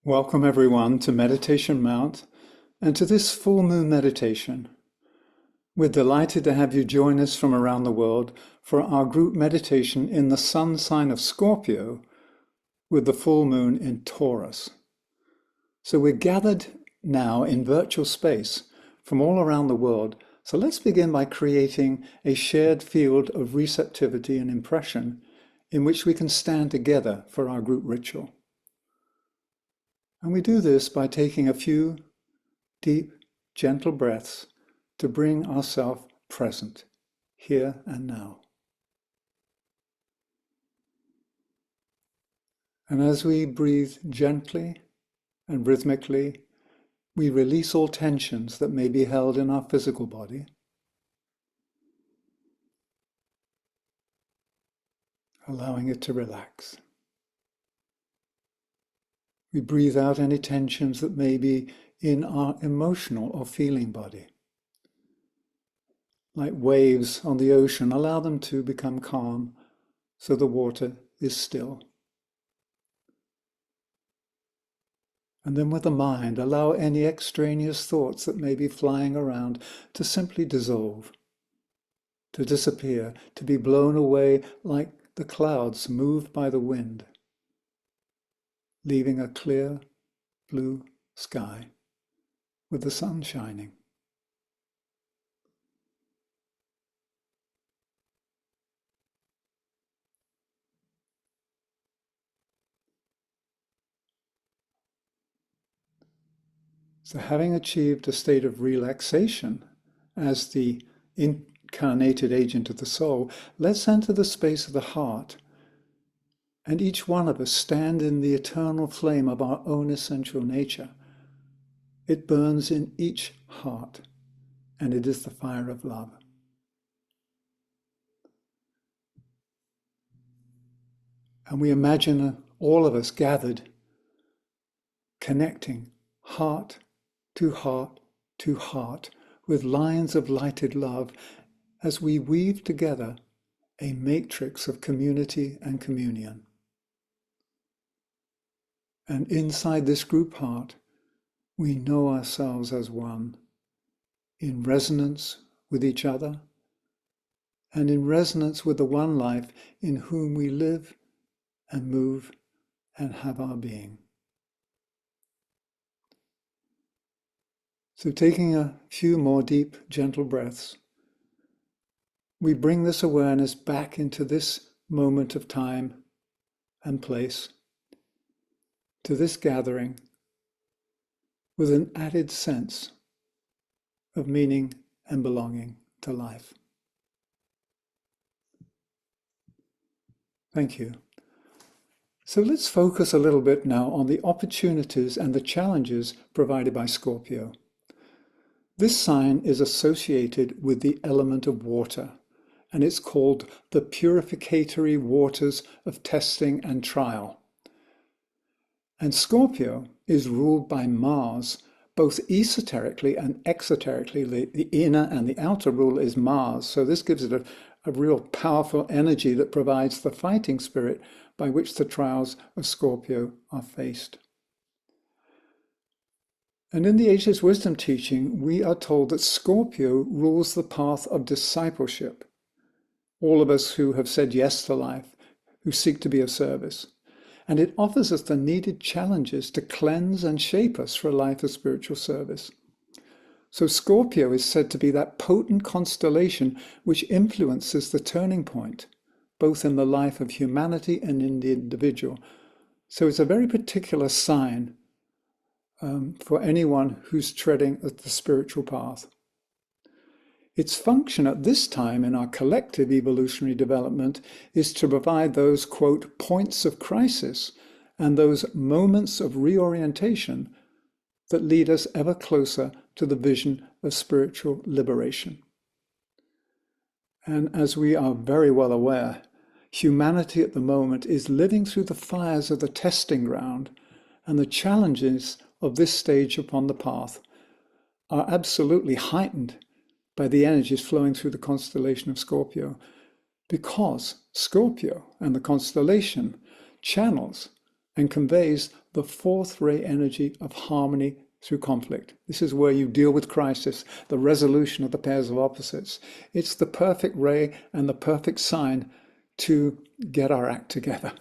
Welcome everyone to Meditation Mount and to this full moon meditation. We're delighted to have you join us from around the world for our group meditation in the sun sign of Scorpio with the full moon in Taurus. So we're gathered now in virtual space from all around the world. So let's begin by creating a shared field of receptivity and impression in which we can stand together for our group ritual. And we do this by taking a few deep, gentle breaths to bring ourselves present, here and now. And as we breathe gently and rhythmically, we release all tensions that may be held in our physical body. Allowing it to relax. We breathe out any tensions that may be in our emotional or feeling body. Like waves on the ocean, allow them to become calm so the water is still. And then with the mind, allow any extraneous thoughts that may be flying around to simply dissolve, to disappear, to be blown away like the clouds moved by the wind, leaving a clear blue sky with the sun shining. So having achieved a state of relaxation as the incarnated agent of the soul, let's enter the space of the heart. And each one of us stand in the eternal flame of our own essential nature. It burns in each heart, and it is the fire of love. And we imagine all of us gathered, connecting heart to heart to heart, with lines of lighted love as we weave together a matrix of community and communion. And inside this group heart, we know ourselves as one, in resonance with each other, and in resonance with the one life in whom we live and move and have our being. So taking a few more deep, gentle breaths, we bring this awareness back into this moment of time and place, to this gathering, with an added sense of meaning and belonging to life. Thank you. So let's focus a little bit now on the opportunities and the challenges provided by Scorpio. This sign is associated with the element of water, and it's called the purificatory waters of testing and trial. And Scorpio is ruled by Mars, both esoterically and exoterically. The inner and the outer rule is Mars. So this gives it a real powerful energy that provides the fighting spirit by which the trials of Scorpio are faced. And in the Ageless Wisdom teaching, we are told that Scorpio rules the path of discipleship. All of us who have said yes to life, who seek to be of service. And it offers us the needed challenges to cleanse and shape us for a life of spiritual service. So Scorpio is said to be that potent constellation which influences the turning point, both in the life of humanity and in the individual. So it's a very particular sign for anyone who's treading the spiritual path. Its function at this time in our collective evolutionary development is to provide those, quote, points of crisis and those moments of reorientation that lead us ever closer to the vision of spiritual liberation. And as we are very well aware, humanity at the moment is living through the fires of the testing ground, and the challenges of this stage upon the path are absolutely heightened by the energies flowing through the constellation of Scorpio, because Scorpio and the constellation channels and conveys the fourth ray energy of harmony through conflict. This is where you deal with crisis, the resolution of the pairs of opposites. It's the perfect ray and the perfect sign to get our act together.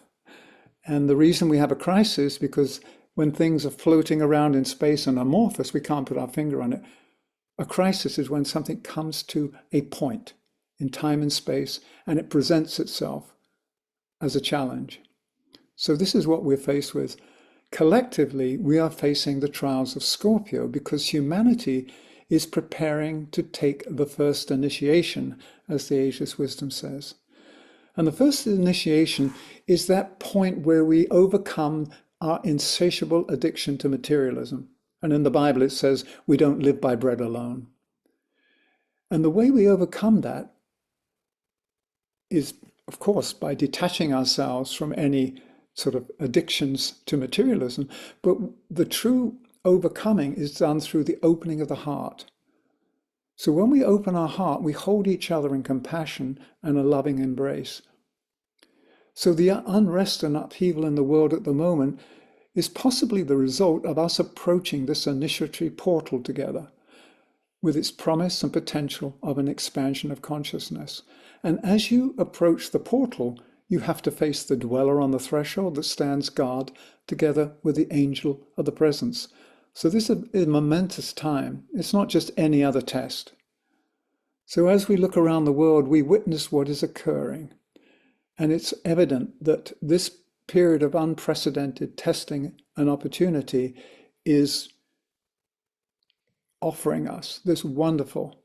And the reason we have a crisis, because when things are floating around in space and amorphous, we can't put our finger on it. A crisis is when something comes to a point in time and space, and it presents itself as a challenge. So this is what we're faced with. Collectively, we are facing the trials of Scorpio because humanity is preparing to take the first initiation, as the Ageless Wisdom says. And the first initiation is that point where we overcome our insatiable addiction to materialism. And in the Bible, it says, we don't live by bread alone. And the way we overcome that is, of course, by detaching ourselves from any sort of addictions to materialism. But the true overcoming is done through the opening of the heart. So when we open our heart, we hold each other in compassion and a loving embrace. So the unrest and upheaval in the world at the moment is possibly the result of us approaching this initiatory portal together with its promise and potential of an expansion of consciousness. And as you approach the portal, you have to face the dweller on the threshold that stands guard together with the angel of the presence. So this is a momentous time. It's not just any other test. So as we look around the world, we witness what is occurring. And it's evident that this period of unprecedented testing and opportunity is offering us this wonderful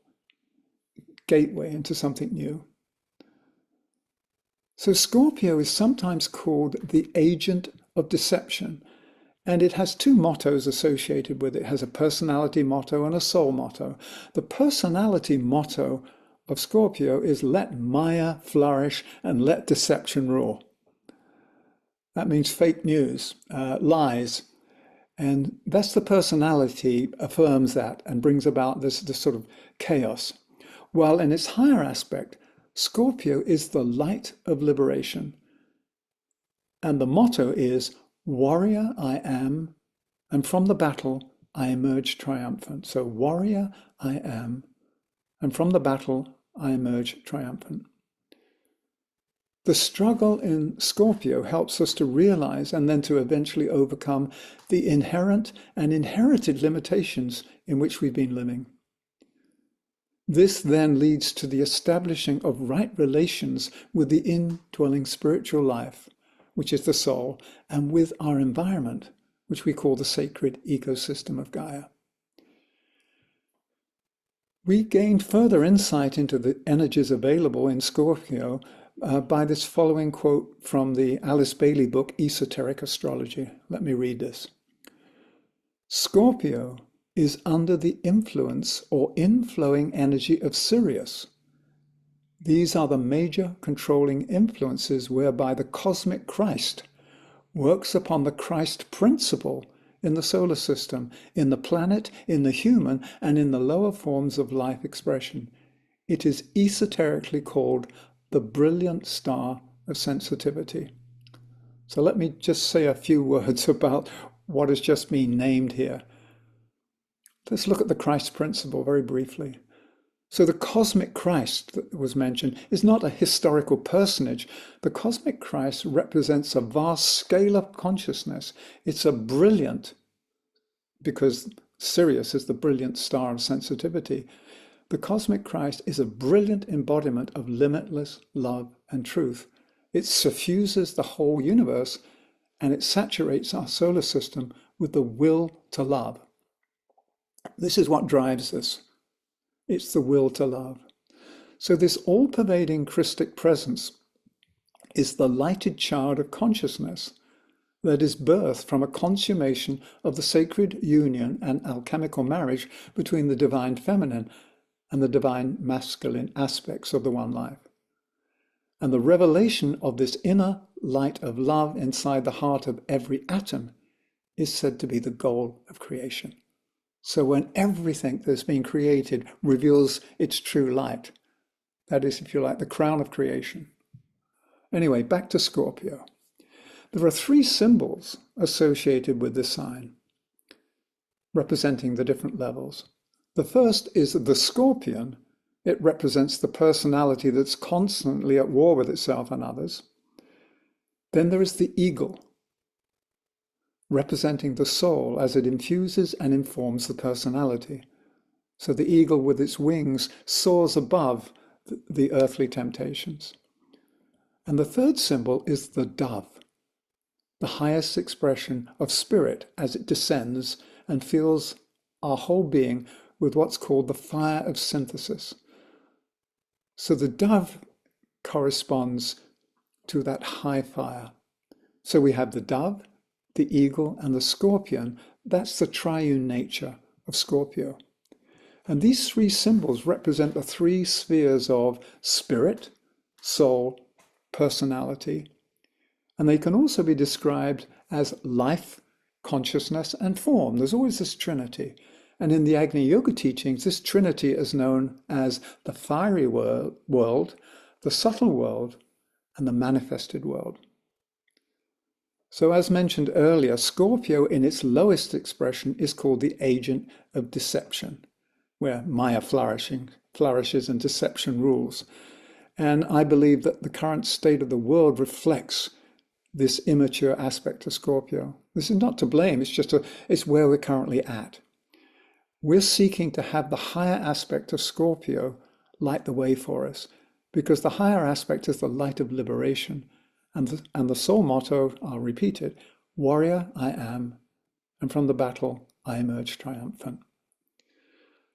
gateway into something new. So Scorpio is sometimes called the agent of deception, and it has two mottos associated with it. It has a personality motto and a soul motto. The personality motto of Scorpio is let Maya flourish and let deception rule. That means fake news, lies. And that's the personality affirms that and brings about this sort of chaos. While in its higher aspect, Scorpio is the light of liberation. And the motto is, warrior I am, and from the battle I emerge triumphant. So warrior I am, and from the battle I emerge triumphant. The struggle in Scorpio helps us to realize and then to eventually overcome the inherent and inherited limitations in which we've been living. This then leads to the establishing of right relations with the indwelling spiritual life, which is the soul, and with our environment, which we call the sacred ecosystem of Gaia. We gained further insight into the energies available in Scorpio by this following quote from the Alice Bailey book, Esoteric Astrology. Let me read this. Scorpio is under the influence or inflowing energy of Sirius. These are the major controlling influences whereby the cosmic Christ works upon the Christ principle in the solar system, in the planet, in the human, and in the lower forms of life expression. It is esoterically called the brilliant star of sensitivity. So let me just say a few words about what has just been named here. Let's look at the Christ principle very briefly. So the cosmic Christ that was mentioned is not a historical personage. The cosmic Christ represents a vast scale of consciousness. It's a brilliant, because Sirius is the brilliant star of sensitivity. The cosmic Christ is a brilliant embodiment of limitless love and truth. It suffuses the whole universe and it saturates our solar system with the will to love. This is what drives us. It's the will to love. So this all-pervading Christic presence is the lighted child of consciousness that is birthed from a consummation of the sacred union and alchemical marriage between the divine feminine and the divine masculine aspects of the one life. And the revelation of this inner light of love inside the heart of every atom is said to be the goal of creation. So when everything that's been created reveals its true light, that is, if you like, the crown of creation. Anyway, back to Scorpio. There are three symbols associated with this sign, representing the different levels. The first is the scorpion. It represents the personality that's constantly at war with itself and others. Then there is the eagle, representing the soul as it infuses and informs the personality. So the eagle with its wings soars above the earthly temptations. And the third symbol is the dove, the highest expression of spirit as it descends and fills our whole being with what's called the fire of synthesis. So the dove corresponds to that high fire. So we have the dove, the eagle, and the scorpion. That's the triune nature of Scorpio. And these three symbols represent the three spheres of spirit, soul, personality. And they can also be described as life, consciousness, and form. There's always this trinity. And in the Agni Yoga teachings, this trinity is known as the fiery world, the subtle world, and the manifested world. So as mentioned earlier, Scorpio in its lowest expression is called the agent of deception, where Maya flourishes and deception rules. And I believe that the current state of the world reflects this immature aspect of Scorpio. This is not to blame, it's where we're currently at. We're seeking to have the higher aspect of Scorpio light the way for us, because the higher aspect is the light of liberation. And the soul motto, I'll repeat it, warrior I am, and from the battle I emerge triumphant.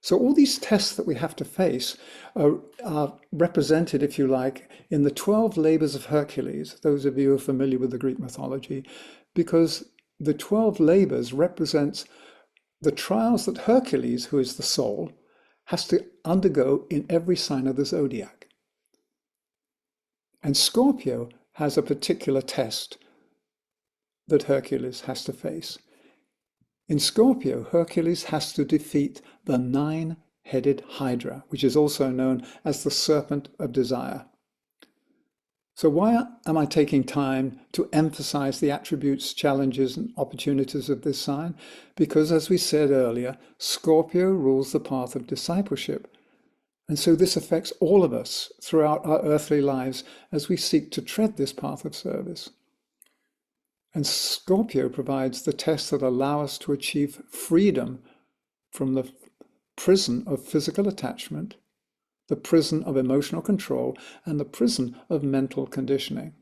So all these tests that we have to face are represented, if you like, in the 12 labors of Hercules, those of you who are familiar with the Greek mythology, because the 12 labors represents the trials that Hercules, who is the soul, has to undergo in every sign of the zodiac. And Scorpio has a particular test that Hercules has to face. In Scorpio, Hercules has to defeat the 9-headed Hydra, which is also known as the serpent of desire. So why am I taking time to emphasize the attributes, challenges, and opportunities of this sign? Because as we said earlier, Scorpio rules the path of discipleship. And so this affects all of us throughout our earthly lives as we seek to tread this path of service. And Scorpio provides the tests that allow us to achieve freedom from the prison of physical attachment, the prison of emotional control, and the prison of mental conditioning.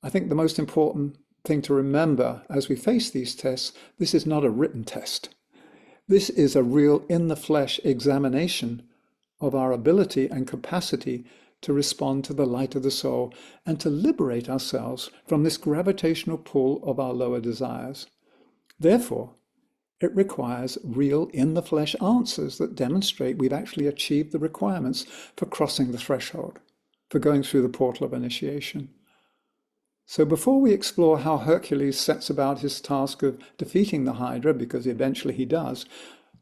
I think the most important thing to remember as we face these tests, this is not a written test. This is a real in-the-flesh examination of our ability and capacity to respond to the light of the soul and to liberate ourselves from this gravitational pull of our lower desires. Therefore, it requires real in-the-flesh answers that demonstrate we've actually achieved the requirements for crossing the threshold, for going through the portal of initiation. So before we explore how Hercules sets about his task of defeating the Hydra, because eventually he does,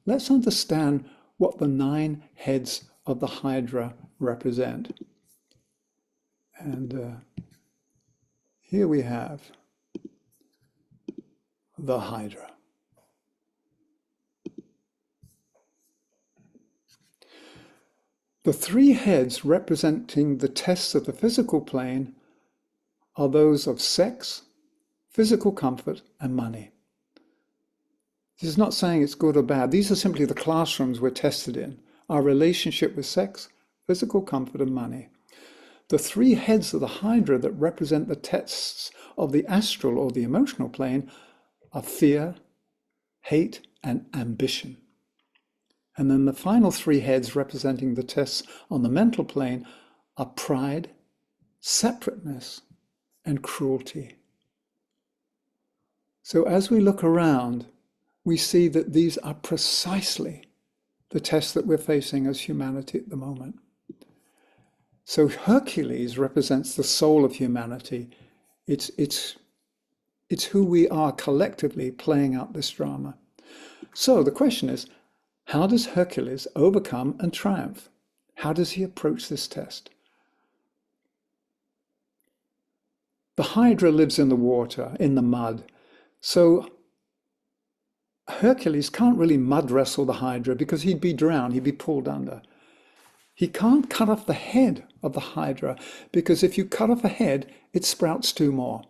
let's understand what the 9 heads of the Hydra represent. And here we have the Hydra. The 3 heads representing the tests of the physical plane are those of sex, physical comfort, and money. This is not saying it's good or bad. These are simply the classrooms we're tested in. Our relationship with sex, physical comfort, and money. The 3 heads of the Hydra that represent the tests of the astral or the emotional plane are fear, hate, and ambition. And then the final 3 heads representing the tests on the mental plane are pride, separateness, and cruelty. So as we look around, we see that these are precisely the tests that we're facing as humanity at the moment. So Hercules represents the soul of humanity. It's who we are collectively playing out this drama. So the question is, how does Hercules overcome and triumph? How does he approach this test? The Hydra lives in the water, in the mud. So Hercules can't really mud wrestle the Hydra because he'd be drowned, he'd be pulled under. He can't cut off the head of the Hydra because if you cut off a head, it sprouts two more.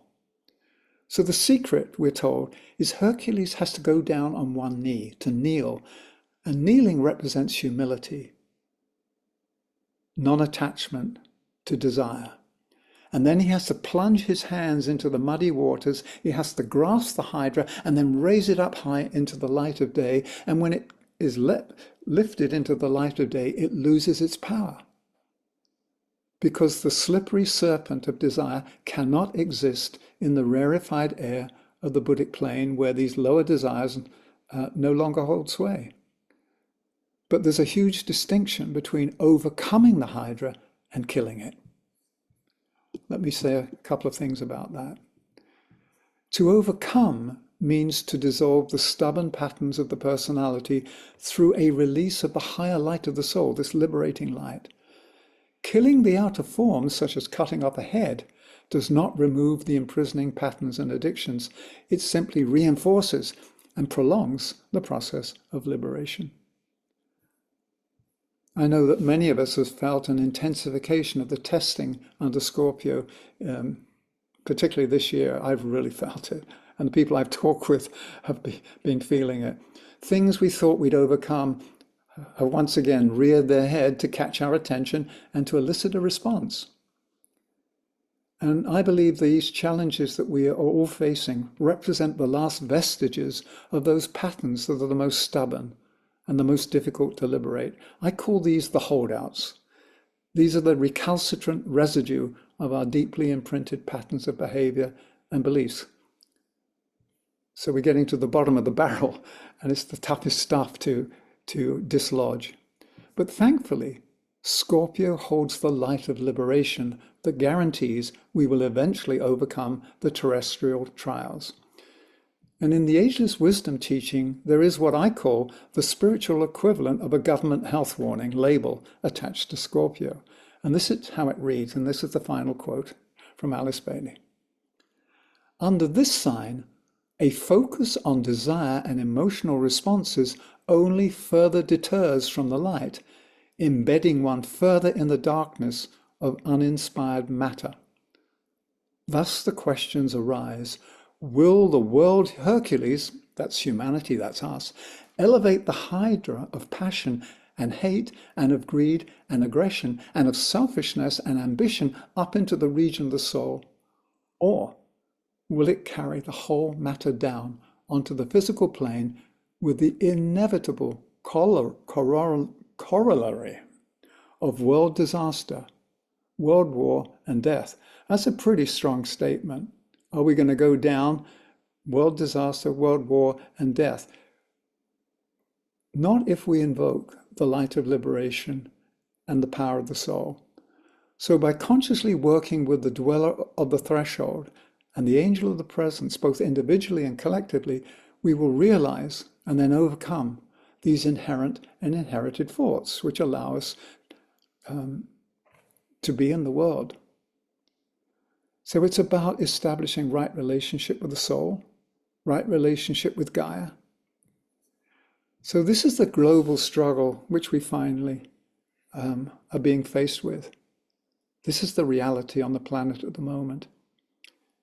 So the secret, we're told, is Hercules has to go down on one knee, to kneel. And kneeling represents humility, non-attachment to desire. And then he has to plunge his hands into the muddy waters. He has to grasp the Hydra and then raise it up high into the light of day. And when it is lifted into the light of day, it loses its power. Because the slippery serpent of desire cannot exist in the rarefied air of the Buddhic plane where these lower desires no longer hold sway. But there's a huge distinction between overcoming the Hydra and killing it. Let me say a couple of things about that. To overcome means to dissolve the stubborn patterns of the personality through a release of the higher light of the soul, this liberating light. Killing the outer forms, such as cutting off a head, does not remove the imprisoning patterns and addictions. It simply reinforces and prolongs the process of liberation. I know that many of us have felt an intensification of the testing under Scorpio, particularly this year. I've really felt it. And the people I've talked with have been feeling it. Things we thought we'd overcome have once again reared their head to catch our attention and to elicit a response. And I believe these challenges that we are all facing represent the last vestiges of those patterns that are the most stubborn and the most difficult to liberate. I call these the holdouts. These are the recalcitrant residue of our deeply imprinted patterns of behavior and beliefs. So we're getting to the bottom of the barrel, and it's the toughest stuff to dislodge. But thankfully, Scorpio holds the light of liberation that guarantees we will eventually overcome the terrestrial trials. And in the Ageless Wisdom teaching, there is what I call the spiritual equivalent of a government health warning label attached to Scorpio. And this is how it reads, and this is the final quote from Alice Bailey. Under this sign, a focus on desire and emotional responses only further deters from the light, embedding one further in the darkness of uninspired matter. Thus the questions arise: will the world Hercules, that's humanity, that's us, elevate the Hydra of passion and hate and of greed and aggression and of selfishness and ambition up into the region of the soul? Or will it carry the whole matter down onto the physical plane with the inevitable corollary of world disaster, world war, and death? That's a pretty strong statement. Are we going to go down, world disaster, world war, and death? Not if we invoke the light of liberation and the power of the soul. So by consciously working with the dweller of the threshold and the angel of the presence, both individually and collectively, we will realize and then overcome these inherent and inherited thoughts, which allow us to be in the world. So it's about establishing right relationship with the soul, right relationship with Gaia. So this is the global struggle which we finally are being faced with. This is the reality on the planet at the moment.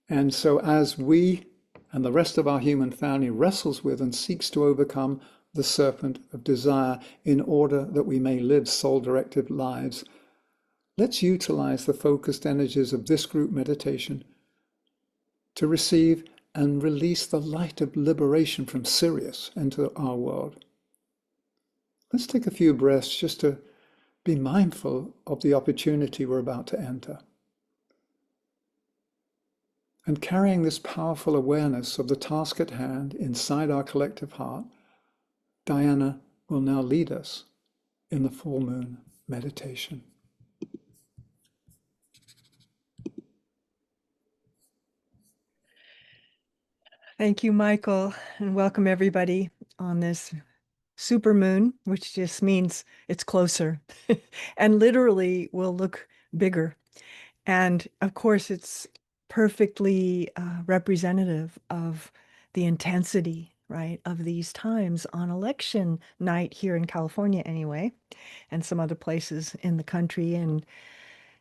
And so as we and the rest of our human family wrestles with and seeks to overcome the serpent of desire in order that we may live soul-directed lives, let's utilize the focused energies of this group meditation to receive and release the light of liberation from Sirius into our world. Let's take a few breaths just to be mindful of the opportunity we're about to enter. And carrying this powerful awareness of the task at hand inside our collective heart, Diana will now lead us in the full moon meditation. Thank you, Michael, and welcome everybody on this super moon, which just means it's closer and literally will look bigger. And of course, it's perfectly representative of the intensity, right, of these times on election night here in California anyway, and some other places in the country. And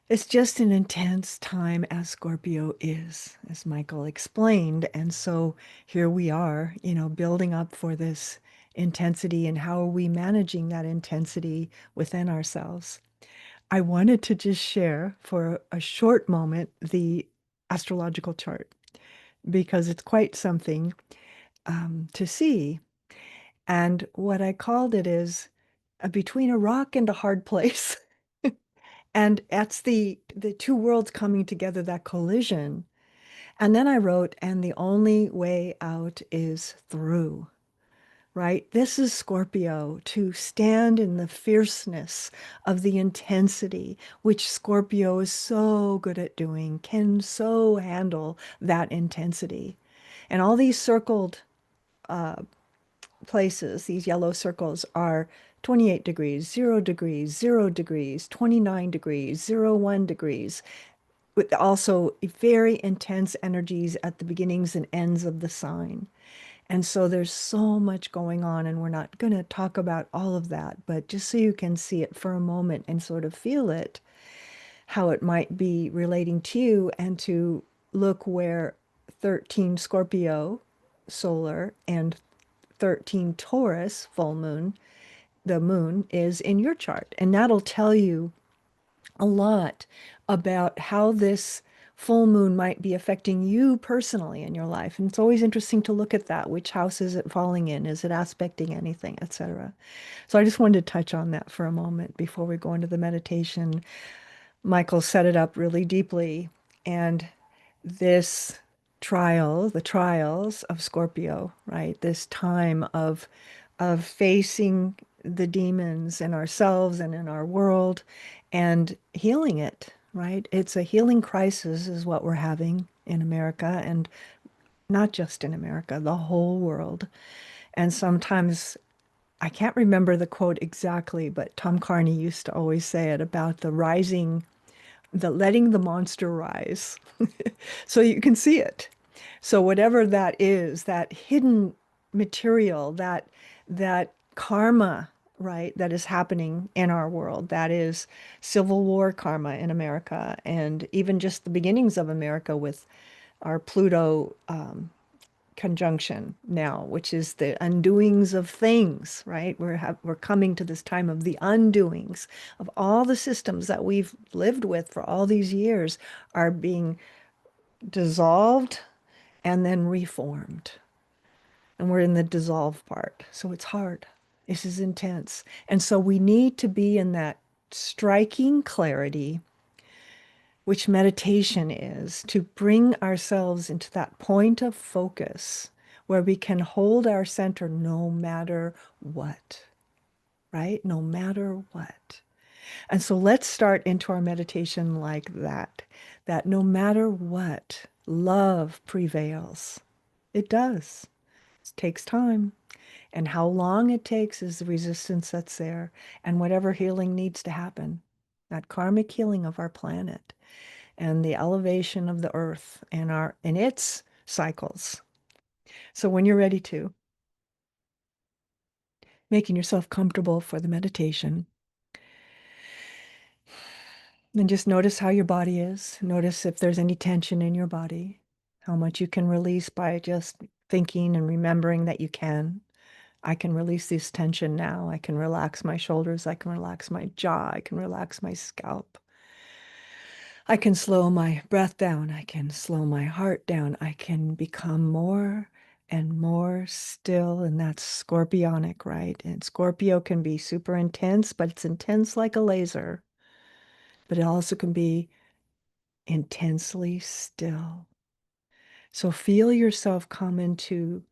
it's just an intense time as Scorpio is, as Michael explained. And so here we are, building up for this intensity, and how are we managing that intensity within ourselves? I wanted to just share for a short moment the astrological chart because it's quite something to see. And what I called it is between a rock and a hard place. And that's the two worlds coming together, that collision. And then I wrote, and the only way out is through, right? This is Scorpio, to stand in the fierceness of the intensity, which Scorpio is so good at doing, can so handle that intensity. And all these circled places, these yellow circles, are 28 degrees, 0 degrees, 0 degrees, 29 degrees, 01 degrees, with also very intense energies at the beginnings and ends of the sign. And so there's so much going on, and we're not going to talk about all of that, but just so you can see it for a moment and sort of feel it, how it might be relating to you, and to look where 13 Scorpio solar and 13 Taurus full moon, the moon, is in your chart. And that'll tell you a lot about how this full moon might be affecting you personally in your life. And it's always interesting to look at that. Which house is it falling in? Is it aspecting anything, etc.? So I just wanted to touch on that for a moment before we go into the meditation. Michael set it up really deeply. And this trial, the trials of Scorpio, right? This time of facing the demons in ourselves and in our world and healing it, right? It's a healing crisis is what we're having in America, and not just in America, the whole world. And sometimes I can't remember the quote exactly, but Tom Carney used to always say it about the rising, the letting the monster rise so you can see it. So whatever that is, that hidden material, that karma, right, that is happening in our world, that is Civil War karma in America, and even just the beginnings of America with our Pluto conjunction now, which is the undoings of things, right? We're coming to this time of the undoings of all the systems that we've lived with for all these years are being dissolved and then reformed. And we're in the dissolve part. So it's hard. This is intense. And so we need to be in that striking clarity, which meditation is, to bring ourselves into that point of focus where we can hold our center no matter what, right? No matter what. And so let's start into our meditation like that, that no matter what, love prevails. It does. It takes time. And how long it takes is the resistance that's there, and whatever healing needs to happen, that karmic healing of our planet and the elevation of the earth and its cycles. So when you're ready to, making yourself comfortable for the meditation, then just notice how your body is. Notice if there's any tension in your body, how much you can release by just thinking and remembering that you can. I can release this tension now. I can relax my shoulders. I can relax my jaw. I can relax my scalp. I can slow my breath down. I can slow my heart down. I can become more and more still. And that's scorpionic, right? And Scorpio can be super intense, but it's intense like a laser. But it also can be intensely still. So feel yourself come into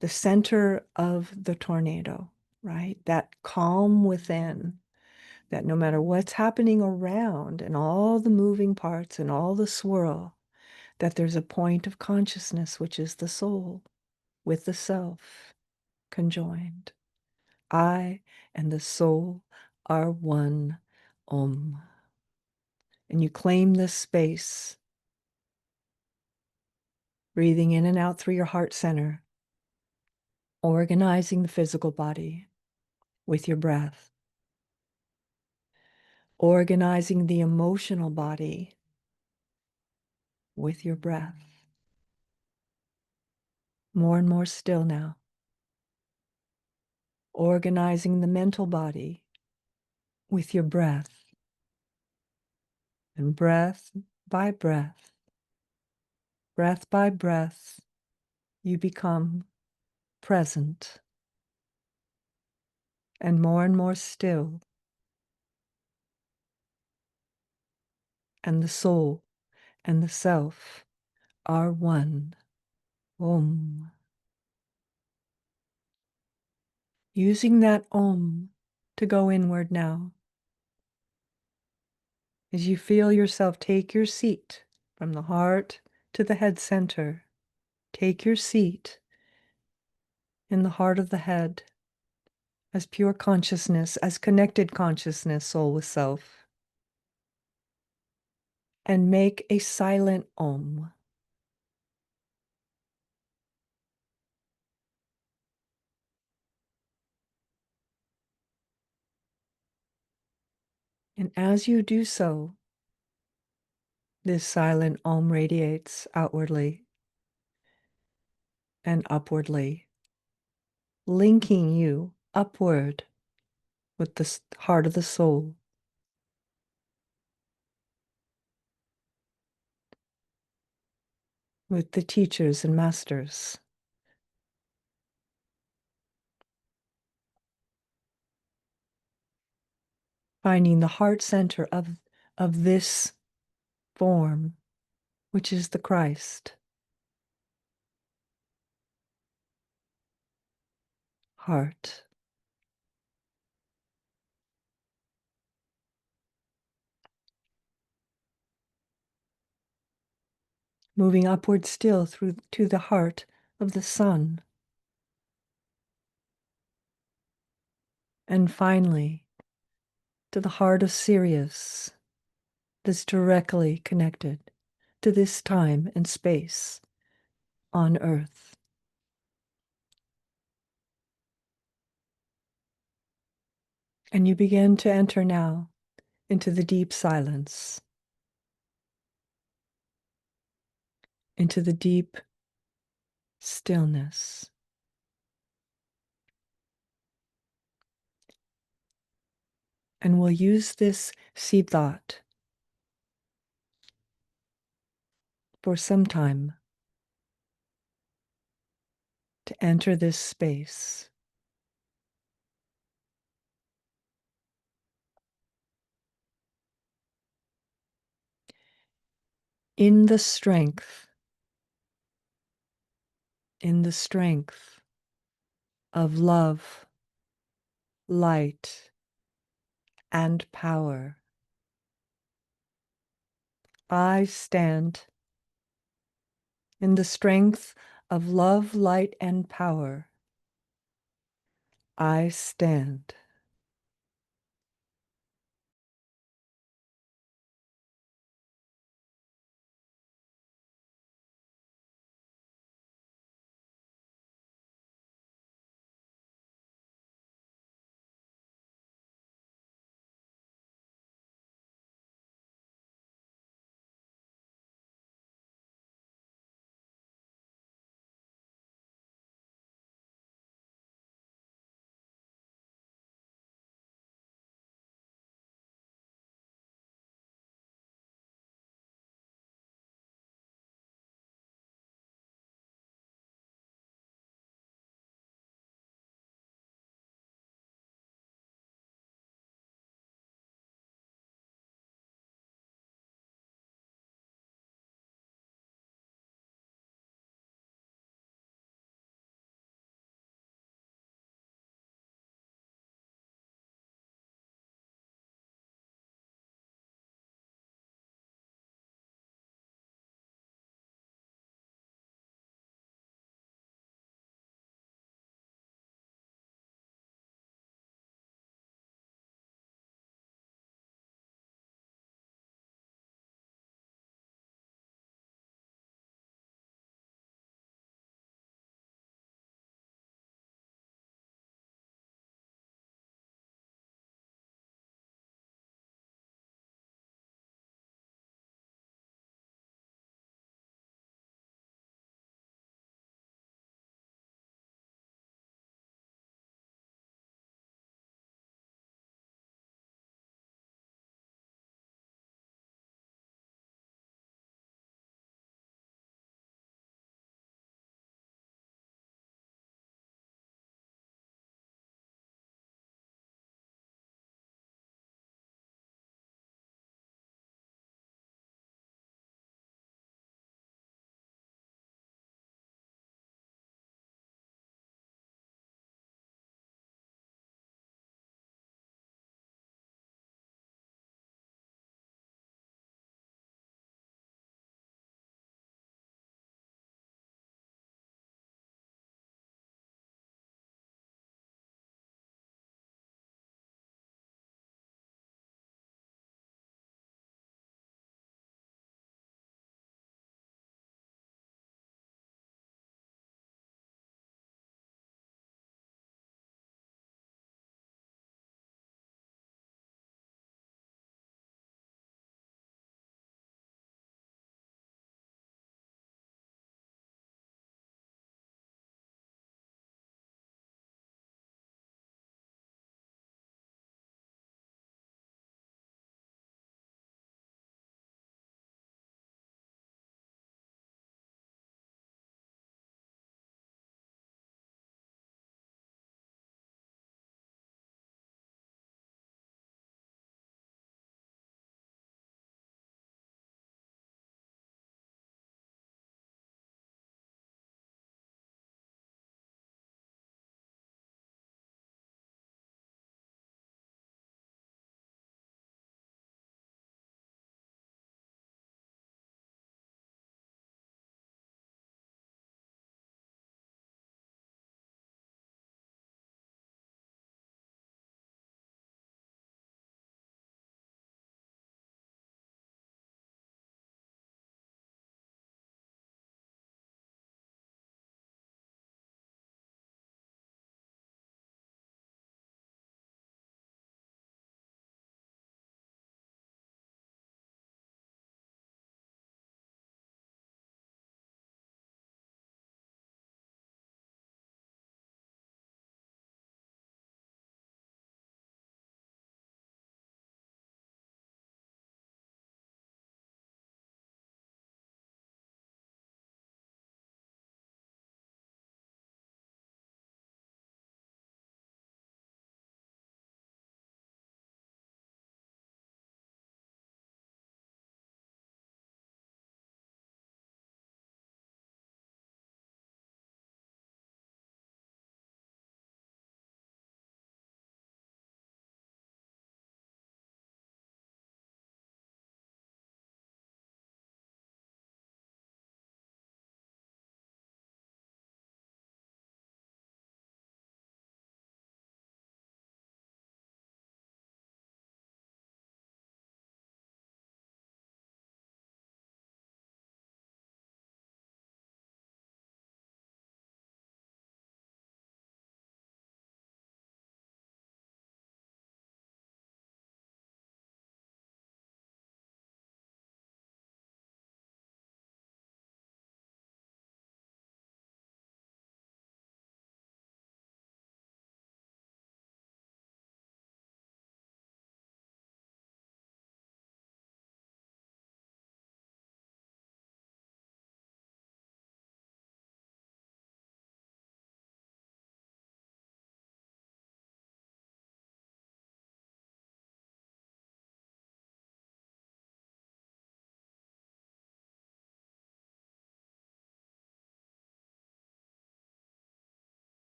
the center of the tornado, right? That calm within, that no matter what's happening around and all the moving parts and all the swirl, that there's a point of consciousness, which is the soul with the self conjoined. I and the soul are one. Om. And you claim this space Breathing in and out through your heart center, organizing the physical body with your breath, organizing the emotional body with your breath. More and more still now. Organizing the mental body with your breath. And breath by breath, breath by breath, you become present and more still. And the soul and the self are one. Om. Using that Om to go inward now. As you feel yourself take your seat from the heart to the head center, take your seat in the heart of the head as pure consciousness, as connected consciousness, soul with self. And make a silent Om. And as you do so, this silent Om radiates outwardly and upwardly, linking you upward with the heart of the soul. With the teachers and masters. Finding the heart center of this form, which is the Christ. Heart. Moving upward still through to the heart of the sun. And finally, to the heart of Sirius, that's directly connected to this time and space on Earth. And you begin to enter now into the deep silence, into the deep stillness. And we'll use this seed thought for some time to enter this space. In the strength of love, light, and power, I stand. In the strength of love, light, and power, I stand.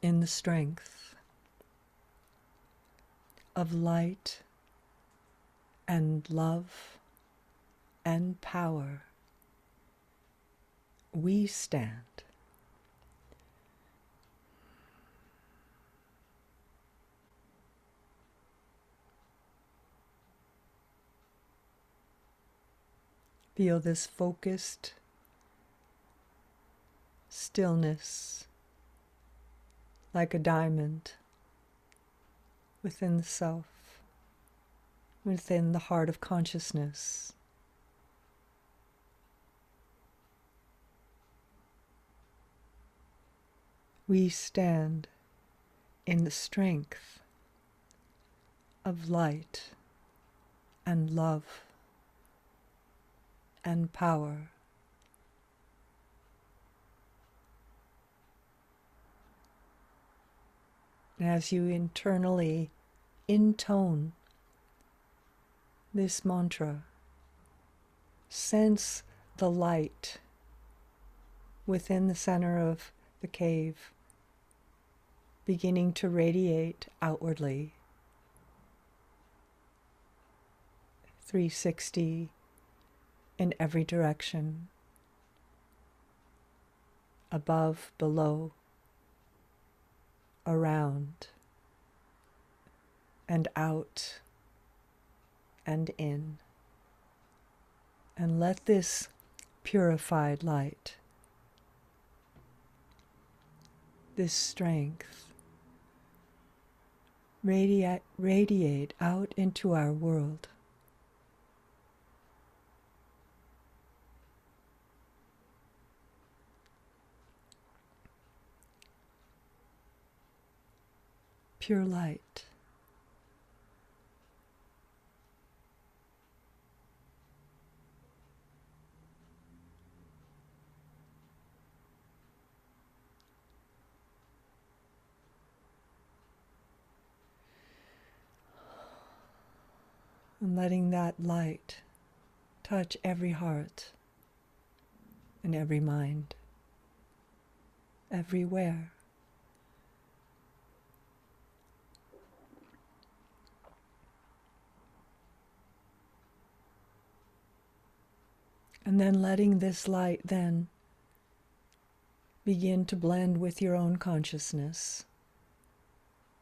in the strength of light and love and power, we stand. Feel this focused stillness like a diamond within the self, within the heart of consciousness. We stand in the strength of light and love and power. As you internally intone this mantra, sense the light within the center of the cave beginning to radiate outwardly, 360 in every direction, above, below, around, and out, and in. And let this purified light, this strength, radiate out into our world. Pure light. And letting that light touch every heart and every mind, everywhere. And then letting this light then begin to blend with your own consciousness,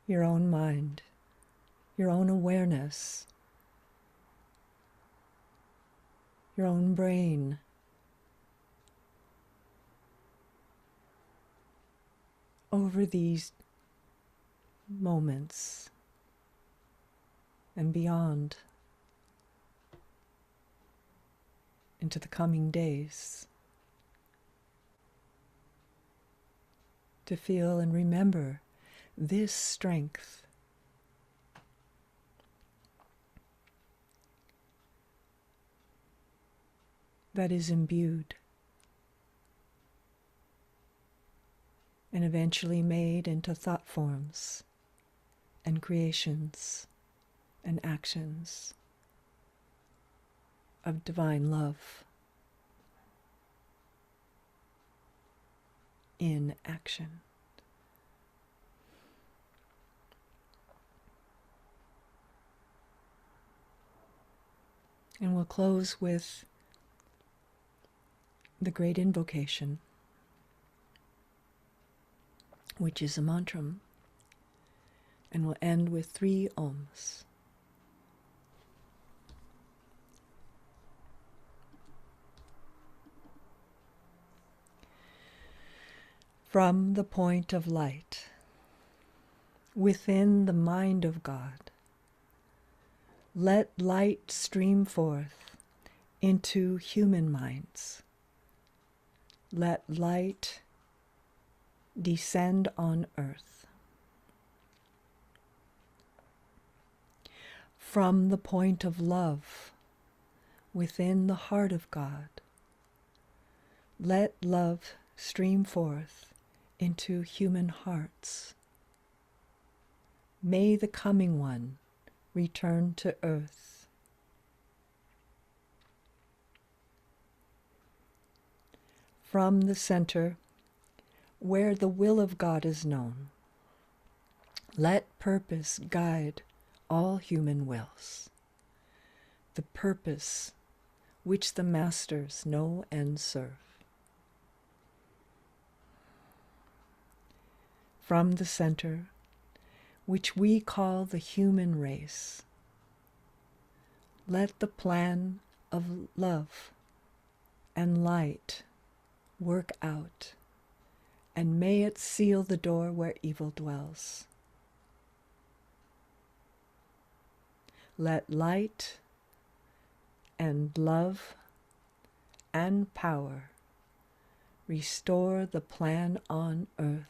your own mind, your own awareness, your own brain. Over these moments and beyond, into the coming days, to feel and remember this strength that is imbued and eventually made into thought forms and creations and actions of divine love in action. And we'll close with the great invocation, which is a mantra, and we'll end with 3 ohms. From the point of light, within the mind of God, let light stream forth into human minds. Let light descend on earth. From the point of love, within the heart of God, let love stream forth into human hearts. May the coming one return to earth. From the center, where the will of God is known, Let purpose guide all human wills, the purpose which the masters know and serve. From the center, which we call the human race, let the plan of love and light work out, and may it seal the door where evil dwells. Let light and love and power restore the plan on earth.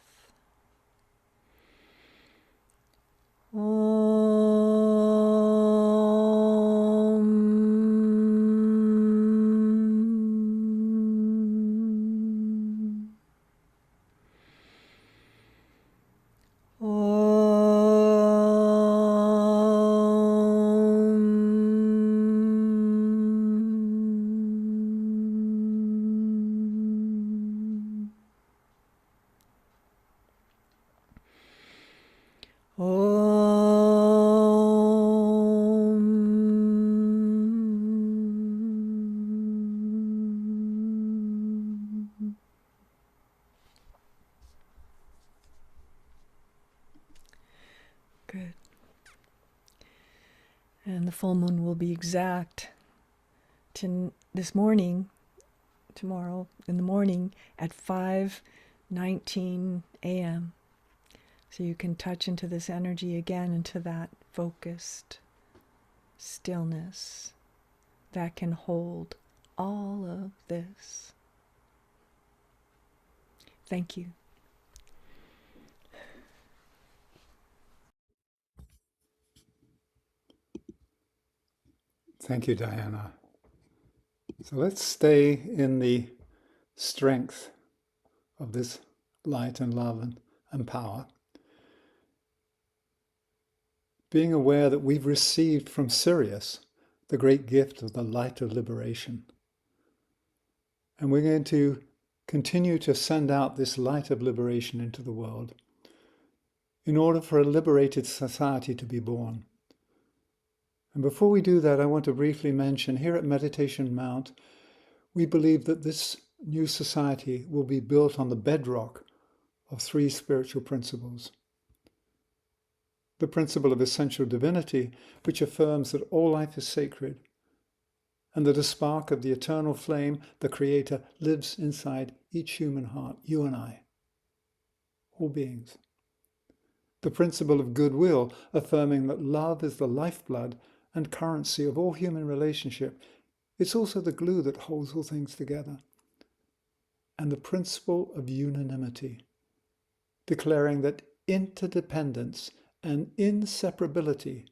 Good. And the full moon will be exact this morning, tomorrow in the morning at 5:19 a.m. So you can touch into this energy again, into that focused stillness that can hold all of this. Thank you. Thank you, Diana. So let's stay in the strength of this light and love and power. Being aware that we've received from Sirius the great gift of the light of liberation. And we're going to continue to send out this light of liberation into the world in order for a liberated society to be born. And before we do that, I want to briefly mention here at Meditation Mount, we believe that this new society will be built on the bedrock of three spiritual principles. The principle of essential divinity, which affirms that all life is sacred, and that a spark of the eternal flame, the Creator, lives inside each human heart, you and I, all beings. The principle of goodwill, affirming that love is the lifeblood and currency of all human relationship. It's also the glue that holds all things together. And the principle of unanimity, declaring that interdependence and inseparability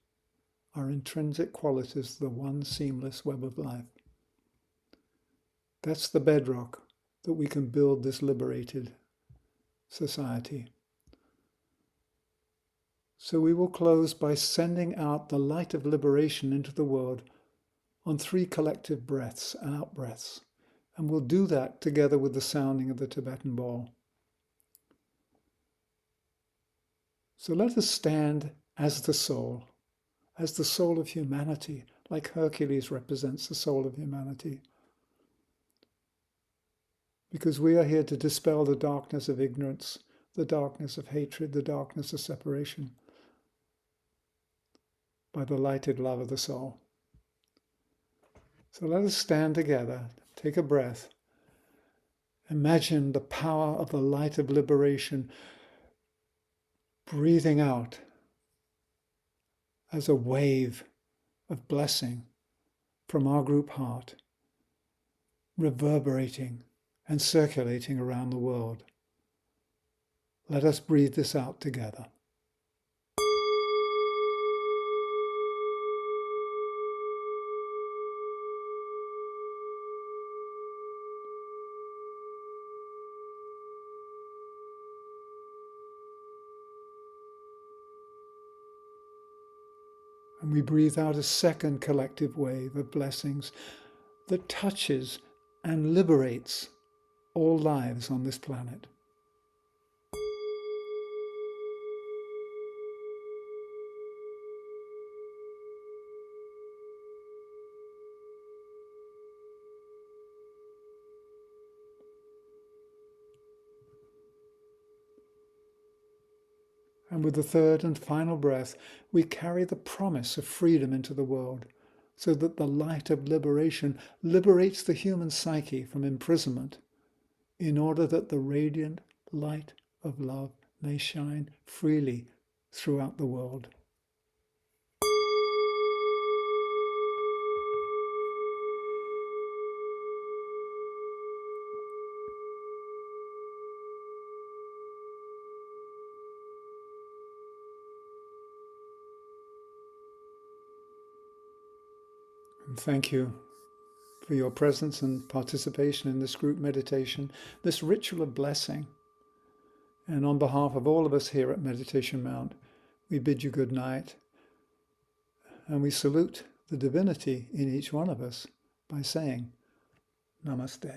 are intrinsic qualities of the one seamless web of life. That's the bedrock that we can build this liberated society. So we will close by sending out the light of liberation into the world on 3 collective breaths and out breaths. And we'll do that together with the sounding of the Tibetan bell. So let us stand as the soul of humanity, like Hercules represents the soul of humanity. Because we are here to dispel the darkness of ignorance, the darkness of hatred, the darkness of separation, by the lighted love of the soul. So let us stand together, take a breath. Imagine the power of the light of liberation breathing out as a wave of blessing from our group heart, reverberating and circulating around the world. Let us breathe this out together. And we breathe out a second collective wave of blessings that touches and liberates all lives on this planet. And with the third and final breath, we carry the promise of freedom into the world, so that the light of liberation liberates the human psyche from imprisonment, in order that the radiant light of love may shine freely throughout the world. And thank you for your presence and participation in this group meditation, this ritual of blessing. And on behalf of all of us here at Meditation Mount, we bid you good night, and we salute the divinity in each one of us by saying Namaste.